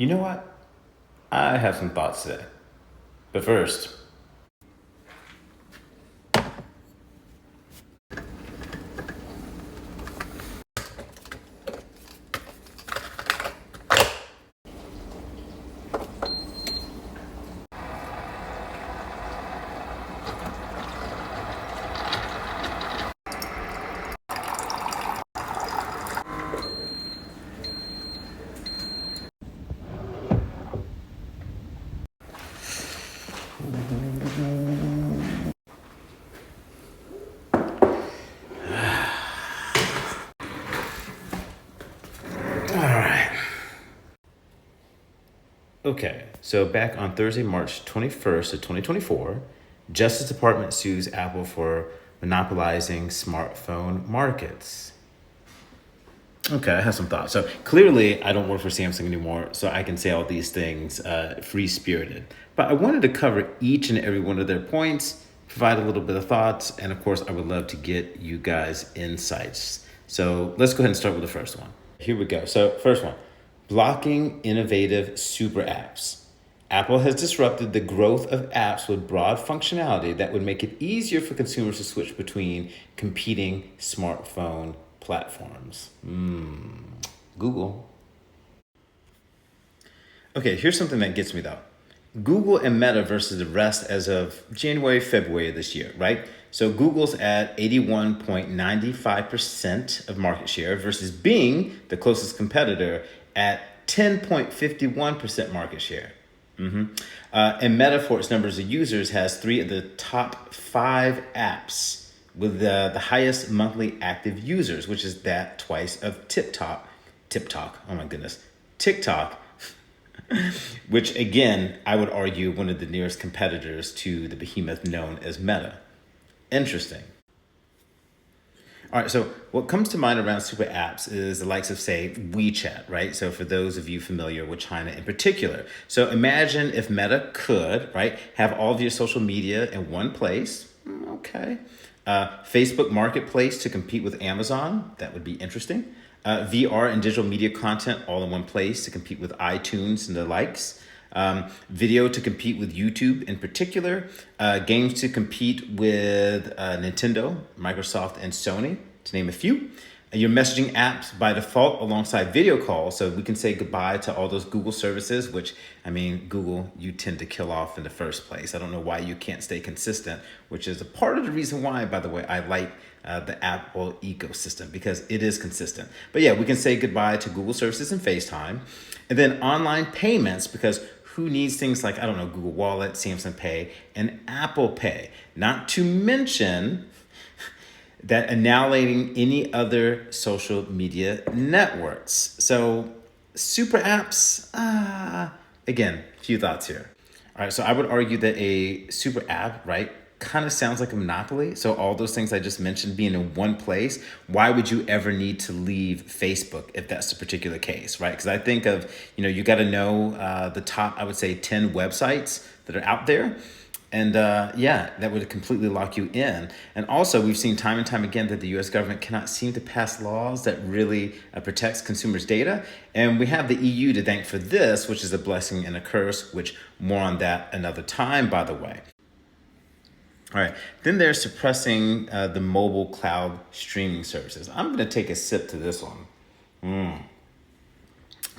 You know what? I have some thoughts today. But first, all right. Okay, so back on Thursday, March 21st of 2024, Justice Department sues Apple for monopolizing smartphone markets. Okay, I have some thoughts. So clearly, I don't work for Samsung anymore, so I can say all these things free spirited. But I wanted to cover each and every one of their points, provide a little bit of thoughts, and of course, I would love to get you guys' insights. So let's go ahead and start with the first one. Here we go. So, first one, blocking innovative super apps. Apple has disrupted the growth of apps with broad functionality that would make it easier for consumers to switch between competing smartphone platforms. Google. Okay, here's something that gets me though. Google and Meta versus the rest as of January, February of this year, right? So Google's at 81.95% of market share versus Bing, the closest competitor, at 10.51% market share. And Meta, for its numbers of users, has three of the top five apps with the highest monthly active users, which is that twice of TikTok, oh my goodness, TikTok, which again, I would argue one of the nearest competitors to the behemoth known as Meta. Interesting. All right, so what comes to mind around super apps is the likes of, say, WeChat, right? So for those of you familiar with China in particular. So imagine if Meta could, right, have all of your social media in one place. Okay. Facebook Marketplace to compete with Amazon. That would be interesting. VR and digital media content all in one place to compete with iTunes and the likes. Video to compete with YouTube in particular, games to compete with Nintendo, Microsoft, and Sony, to name a few. Your messaging apps by default alongside video calls, so we can say goodbye to all those Google services, which, I mean, Google, you tend to kill off in the first place. I don't know why you can't stay consistent, which is a part of the reason why, by the way, I like the Apple ecosystem because it is consistent. But yeah, we can say goodbye to Google services and FaceTime. And then online payments, because who needs things like, I don't know, Google Wallet, Samsung Pay, and Apple Pay? Not to mention that annihilating any other social media networks. So super apps, again, few thoughts here. All right, so I would argue that a super app, right, kind of sounds like a monopoly. So all those things I just mentioned being in one place, why would you ever need to leave Facebook if that's the particular case, right? Because I think of, you got to know the top, I would say, 10 websites that are out there. And yeah, that would completely lock you in. And also, we've seen time and time again that the U.S. government cannot seem to pass laws that really protects consumers' data. And we have the EU to thank for this, which is a blessing and a curse, which more on that another time, by the way. All right, then they're suppressing the mobile cloud streaming services. I'm going to take a sip to this one.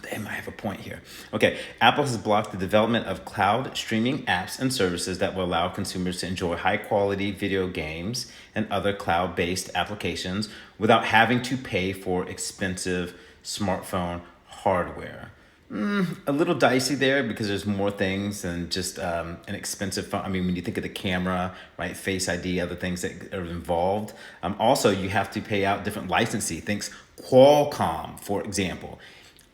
They might have a point here. Okay, Apple has blocked the development of cloud streaming apps and services that will allow consumers to enjoy high quality video games and other cloud based applications without having to pay for expensive smartphone hardware. A little dicey there because there's more things than just an expensive phone. I mean, when you think of the camera, right, Face ID, other things that are involved. Also, you have to pay out different licensing. Things Qualcomm, for example.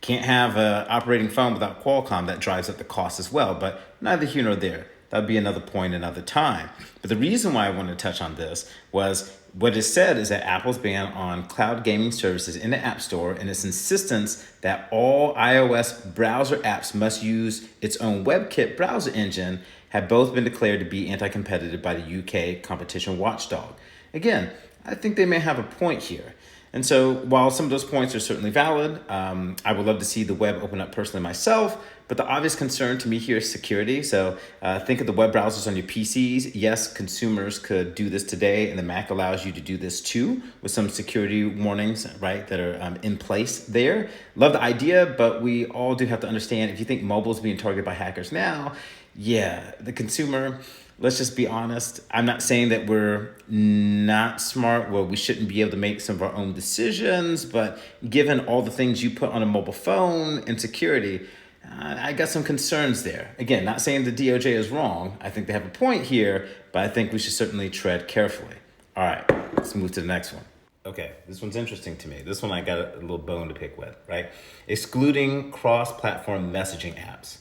Can't have an operating phone without Qualcomm. That drives up the cost as well, but neither here nor there. That'd be another point another time. But the reason why I wanted to touch on this was what is said is that Apple's ban on cloud gaming services in the App Store and its insistence that all iOS browser apps must use its own WebKit browser engine have both been declared to be anti-competitive by the UK competition watchdog. Again, I think they may have a point here. And so while some of those points are certainly valid, I would love to see the web open up personally myself. But the obvious concern to me here is security. So think of the web browsers on your PCs. Yes, consumers could do this today, and the Mac allows you to do this too with some security warnings, right, that are in place there. Love the idea, but we all do have to understand if you think mobile is being targeted by hackers now, yeah, the consumer, let's just be honest. I'm not saying that we're not smart, well, we shouldn't be able to make some of our own decisions, but given all the things you put on a mobile phone and security, I got some concerns there. Again, not saying the DOJ is wrong. I think they have a point here, but I think we should certainly tread carefully. All right, let's move to the next one. Okay, this one's interesting to me. This one I got a little bone to pick with, right? Excluding cross-platform messaging apps.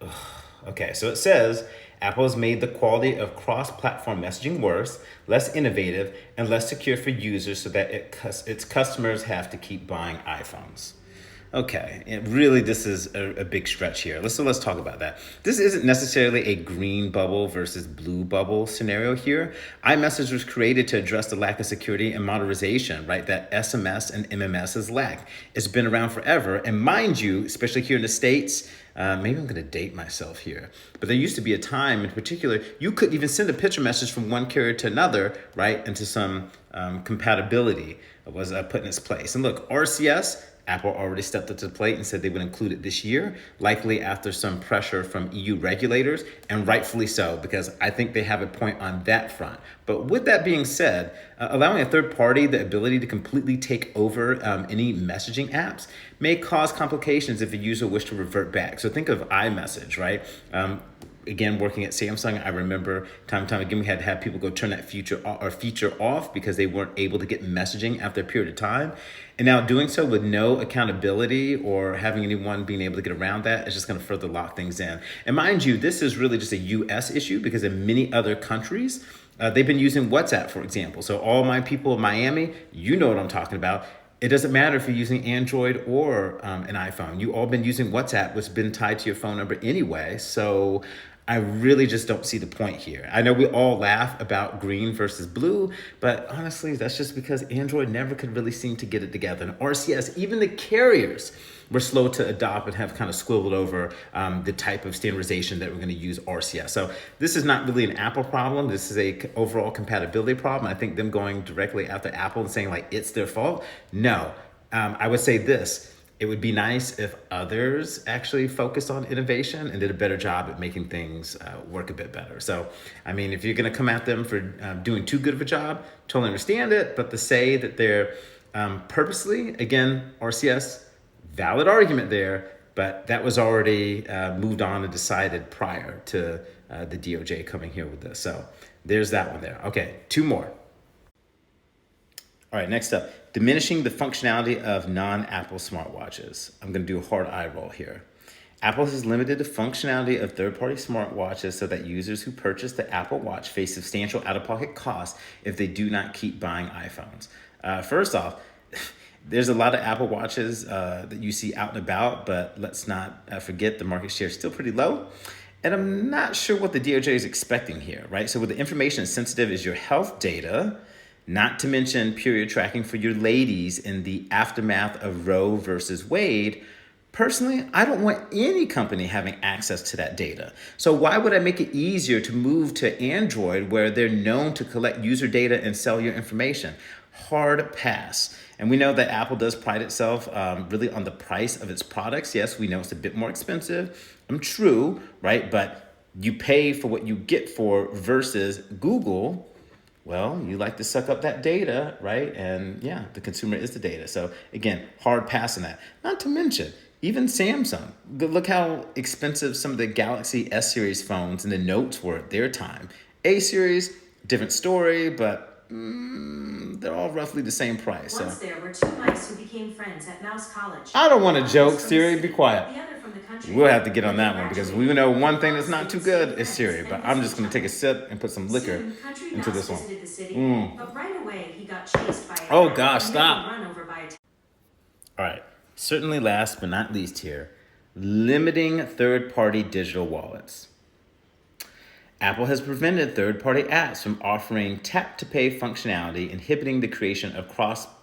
Ugh. Okay, so it says Apple has made the quality of cross-platform messaging worse, less innovative, and less secure for users so that its customers have to keep buying iPhones. Okay, this is a big stretch here. Let's talk about that. This isn't necessarily a green bubble versus blue bubble scenario here. iMessage was created to address the lack of security and modernization, right, that SMS and MMS has lacked. It's been around forever, and mind you, especially here in the States, maybe I'm going to date myself here, but there used to be a time in particular, you couldn't even send a picture message from one carrier to another, right, into some compatibility was put in its place. And look, RCS, Apple already stepped up to the plate and said they would include it this year, likely after some pressure from EU regulators, and rightfully so, because I think they have a point on that front. But with that being said, allowing a third party the ability to completely take over any messaging apps may cause complications if a user wishes to revert back. So think of iMessage, right? Again, working at Samsung, I remember time and time again, we had to have people go turn that feature off because they weren't able to get messaging after a period of time. And now doing so with no accountability or having anyone being able to get around that is just going to further lock things in. And mind you, this is really just a US issue because in many other countries, they've been using WhatsApp, for example. So all my people in Miami, you know what I'm talking about. It doesn't matter if you're using Android or an iPhone. You all been using WhatsApp, which has been tied to your phone number anyway. So I really just don't see the point here. I know we all laugh about green versus blue, but honestly, that's just because Android never could really seem to get it together. And RCS, even the carriers were slow to adopt and have kind of squibbled over the type of standardization that we're going to use RCS. So this is not really an Apple problem. This is a overall compatibility problem. I think them going directly after Apple and saying like it's their fault. No, I would say this. It would be nice if others actually focused on innovation and did a better job at making things work a bit better. So, I mean, if you're going to come at them for doing too good of a job, totally understand it. But to say that they're purposely, again, RCS, valid argument there, but that was already moved on and decided prior to the DOJ coming here with this. So there's that one there. Okay, two more. All right, next up, diminishing the functionality of non-Apple smartwatches. I'm going to do a hard eye roll here. Apple has limited the functionality of third-party smartwatches so that users who purchase the Apple Watch face substantial out-of-pocket costs if they do not keep buying iPhones. First off, there's a lot of Apple Watches that you see out and about, but let's not forget the market share is still pretty low. And I'm not sure what the DOJ is expecting here, right? So with the information as sensitive as your health data, not to mention period tracking for your ladies in the aftermath of Roe versus Wade, personally, I don't want any company having access to that data. So why would I make it easier to move to Android where they're known to collect user data and sell your information? Hard pass. And we know that Apple does pride itself really on the price of its products. Yes, we know it's a bit more expensive. True, right? But you pay for what you get for versus Google. Well, you like to suck up that data, right? And yeah, the consumer is the data. So again, hard passing that. Not to mention, even Samsung. Look how expensive some of the Galaxy S series phones and the Notes were at their time. A series, different story, but they're all roughly the same price. Once there were two mice who became friends at Mouse College. I don't want to joke, Siri, be quiet. The other from the country. We'll have to get on that one because we know one thing that's not too good is Siri, but I'm just going to take a sip and put some liquor into this one. The city, but right away he got chased by a Oh gosh, stop. run over by a All right, certainly last but not least here, limiting third-party digital wallets. Apple has prevented third-party apps from offering tap-to-pay functionality, inhibiting the creation of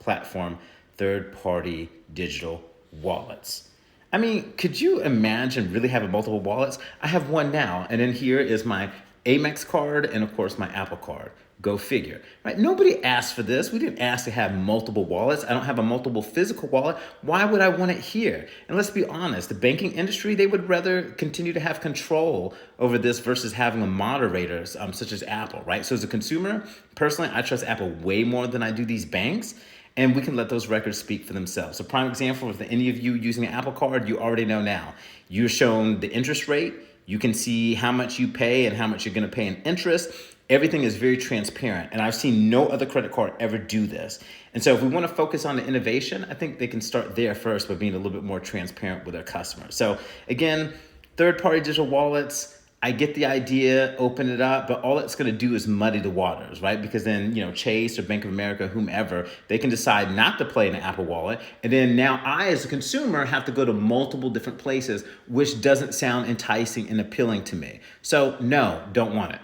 platform third-party digital wallets. I mean, could you imagine really having multiple wallets? I have one now, and then here is my Amex card and of course my Apple card. Go figure, right? Nobody asked for this. We didn't ask to have multiple wallets. I don't have a multiple physical wallet. Why would I want it here? And let's be honest, the banking industry, they would rather continue to have control over this versus having a moderator such as Apple, right? So as a consumer, personally, I trust Apple way more than I do these banks. And we can let those records speak for themselves. So prime example, if any of you using an Apple card, you already know now. You're shown the interest rate. You can see how much you pay and how much you're gonna pay in interest. Everything is very transparent. And I've seen no other credit card ever do this. And so if we wanna focus on the innovation, I think they can start there first by being a little bit more transparent with their customers. So again, third-party digital wallets, I get the idea, open it up, but all it's going to do is muddy the waters, right? Because then, Chase or Bank of America, whomever, they can decide not to play in an Apple Wallet. And then now I, as a consumer, have to go to multiple different places, which doesn't sound enticing and appealing to me. So no, don't want it.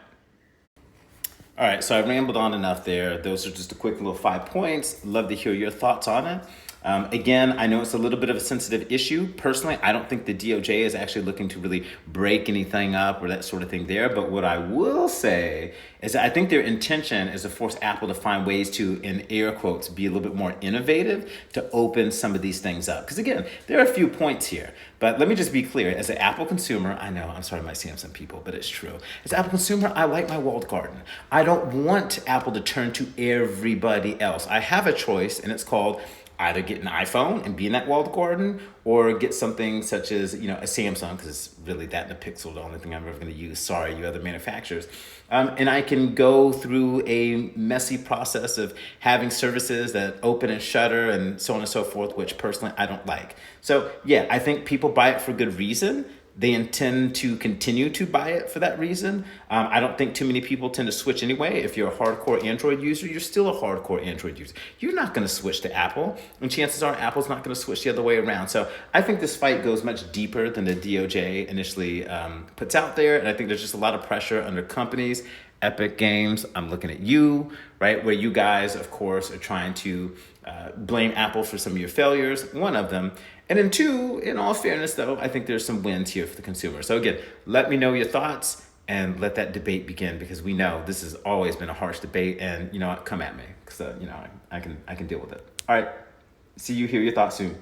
All right, so I rambled on enough there. Those are just a quick little 5 points. Love to hear your thoughts on it. Again, I know it's a little bit of a sensitive issue. Personally, I don't think the DOJ is actually looking to really break anything up or that sort of thing there. But what I will say is that I think their intention is to force Apple to find ways to, in air quotes, be a little bit more innovative to open some of these things up. Because again, there are a few points here. But let me just be clear. As an Apple consumer, I know, I'm sorry, I might seem some people, but it's true. As an Apple consumer, I like my walled garden. I don't want Apple to turn to everybody else. I have a choice, and it's called either get an iPhone and be in that walled garden, or get something such as, a Samsung, because it's really that and a Pixel, the only thing I'm ever going to use. Sorry, you other manufacturers. And I can go through a messy process of having services that open and shutter and so on and so forth, which personally I don't like. So yeah, I think people buy it for good reason. They intend to continue to buy it for that reason. I don't think too many people tend to switch anyway. If you're a hardcore Android user, you're still a hardcore Android user. You're not going to switch to Apple, and chances are Apple's not going to switch the other way around. So I think this fight goes much deeper than the DOJ initially puts out there, and I think there's just a lot of pressure under companies. Epic Games, I'm looking at you, right? Where you guys, of course, are trying to blame Apple for some of your failures, one of them. And then two, in all fairness, though, I think there's some wins here for the consumer. So again, let me know your thoughts and let that debate begin, because we know this has always been a harsh debate, and come at me, because I can deal with it. All right, see you, hear your thoughts soon.